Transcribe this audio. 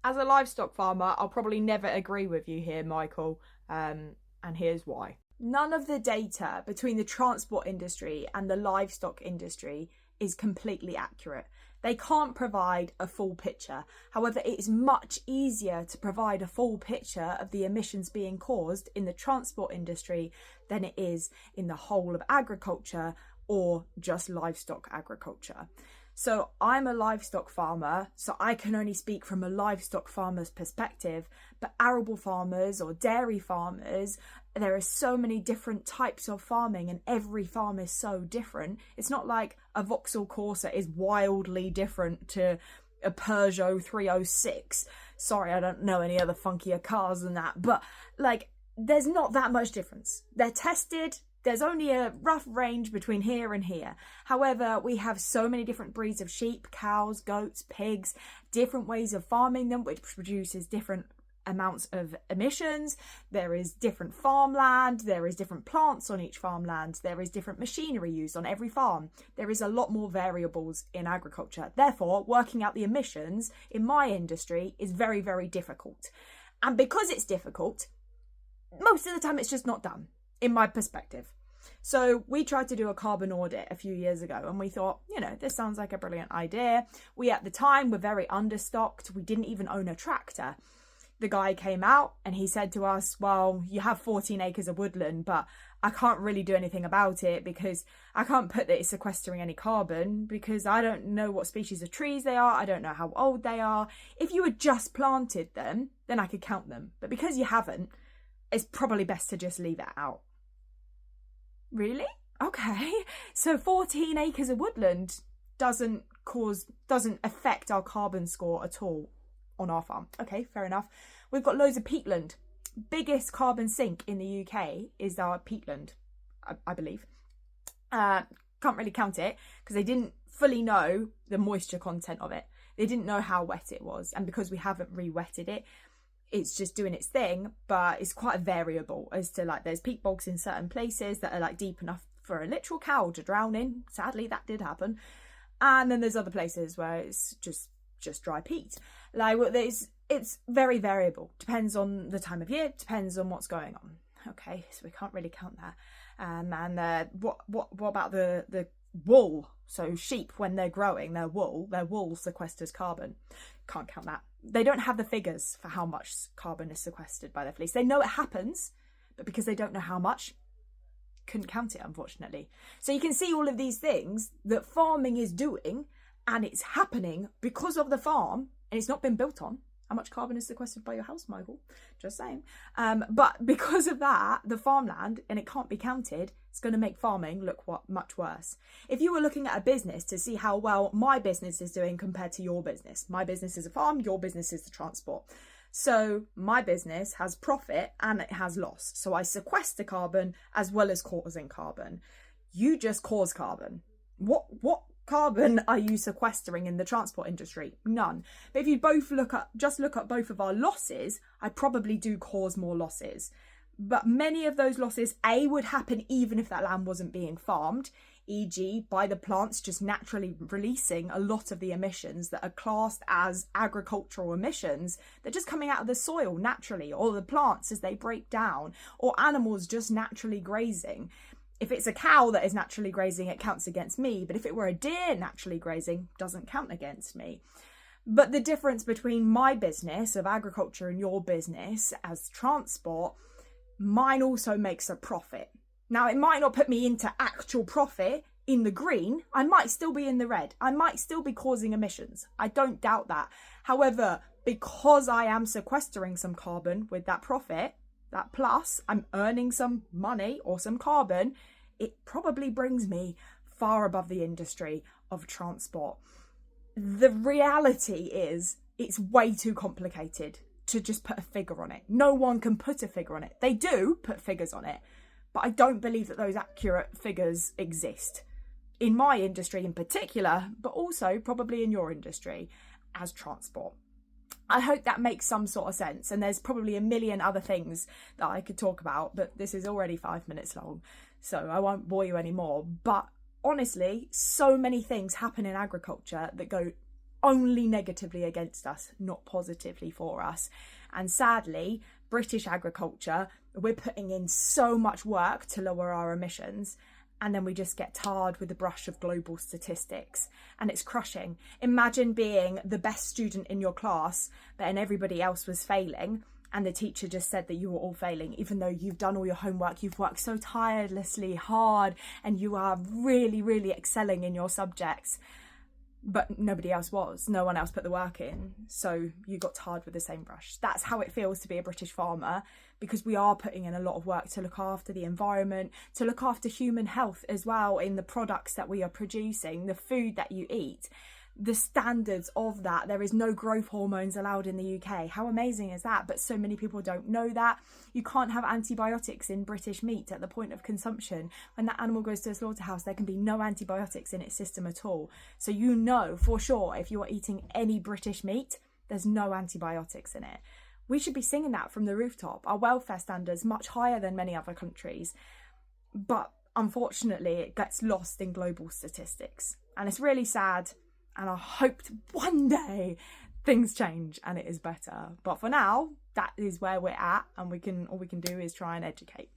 As a livestock farmer, I'll probably never agree with you here, Michael, and here's why. None of the data between the transport industry and the livestock industry is completely accurate. They can't provide a full picture. However, it is much easier to provide a full picture of the emissions being caused in the transport industry than it is in the whole of agriculture or just livestock agriculture. So I'm a livestock farmer, so I can only speak from a livestock farmer's perspective, but arable farmers or dairy farmers, there are so many different types of farming and every farm is so different. It's not like a Vauxhall Corsa is wildly different to a Peugeot 306. Sorry, I don't know any other funkier cars than that, but like there's not that much difference. They're tested. There's only a rough range between here and here. However, we have so many different breeds of sheep, cows, goats, pigs, different ways of farming them, which produces different amounts of emissions. There is different farmland. There is different plants on each farmland. There is different machinery used on every farm. There is a lot more variables in agriculture. Therefore, working out the emissions in my industry is very, very difficult. And because it's difficult, most of the time it's just not done, in my perspective. So we tried to do a carbon audit a few years ago and we thought, this sounds like a brilliant idea. We at the time were very understocked. We didn't even own a tractor. The guy came out and he said to us, well, you have 14 acres of woodland, but I can't really do anything about it because I can't put that it's sequestering any carbon because I don't know what species of trees they are. I don't know how old they are. If you had just planted them, then I could count them. But because you haven't, it's probably best to just leave it out. Really? Okay. So 14 acres of woodland doesn't affect our carbon score at all on our farm. Okay, fair enough. We've got loads of peatland. Biggest carbon sink in the UK is our peatland, I believe. Can't really count it because they didn't fully know the moisture content of it. They didn't know how wet it was. And because we haven't re-wetted it, it's just doing its thing, but it's quite variable as to like there's peat bogs in certain places that are like deep enough for a literal cow to drown in. Sadly, that did happen. And then there's other places where it's just dry peat. Like it's very variable. Depends on the time of year, depends on what's going on. Okay, so we can't really count that. And what about the wool? So sheep, when they're growing their wool sequesters carbon. Can't count that. They don't have the figures for how much carbon is sequestered by their fleece. They know it happens, but because they don't know how much, couldn't count it, unfortunately. So you can see all of these things that farming is doing, and it's happening because of the farm, and it's not been built on. How much carbon is sequestered by your house, Michael? Just saying. But because of that, the farmland, and it can't be counted, it's going to make farming look much worse. If you were looking at a business to see how well my business is doing compared to your business, my business is a farm, your business is the transport. So my business has profit and it has loss. So I sequester carbon as well as causing carbon. You just cause carbon. What carbon are you sequestering in the transport industry? None. But if you look at both of our losses, I probably do cause more losses. But many of those losses, would happen even if that land wasn't being farmed, e.g. by the plants just naturally releasing a lot of the emissions that are classed as agricultural emissions. They're just coming out of the soil naturally, or the plants as they break down, or animals just naturally grazing. If it's a cow that is naturally grazing, it counts against me. But if it were a deer naturally grazing, doesn't count against me. But the difference between my business of agriculture and your business as transport, mine also makes a profit. Now, it might not put me into actual profit in the green. I might still be in the red. I might still be causing emissions. I don't doubt that. However, because I am sequestering some carbon with that profit, that plus I'm earning some money or some carbon, it probably brings me far above the industry of transport. The reality is it's way too complicated to just put a figure on it. No one can put a figure on it. They do put figures on it, but I don't believe that those accurate figures exist in my industry in particular, but also probably in your industry as transport. I hope that makes some sort of sense, and there's probably a million other things that I could talk about, but this is already 5 minutes long, so I won't bore you anymore. But honestly, so many things happen in agriculture that go only negatively against us, not positively for us. And sadly, British agriculture, we're putting in so much work to lower our emissions, and then we just get tarred with the brush of global statistics, and it's crushing. Imagine being the best student in your class, but then everybody else was failing, and the teacher just said that you were all failing, even though you've done all your homework, you've worked so tirelessly hard, and you are really, really excelling in your subjects. But nobody else was. No one else put the work in. So you got tarred with the same brush. That's how it feels to be a British farmer, because we are putting in a lot of work to look after the environment, to look after human health as well in the products that we are producing, the food that you eat. The standards of that, there is no growth hormones allowed in the UK. How amazing is that? But so many people don't know that. You can't have antibiotics in British meat at the point of consumption. When that animal goes to a slaughterhouse, there can be no antibiotics in its system at all. So you know for sure, if you are eating any British meat, there's no antibiotics in it. We should be singing that from the rooftop. Our welfare standards much higher than many other countries. But unfortunately, it gets lost in global statistics. And it's really sad. And I hope one day things change and it is better. But for now, that is where we're at, and all we can do is try and educate.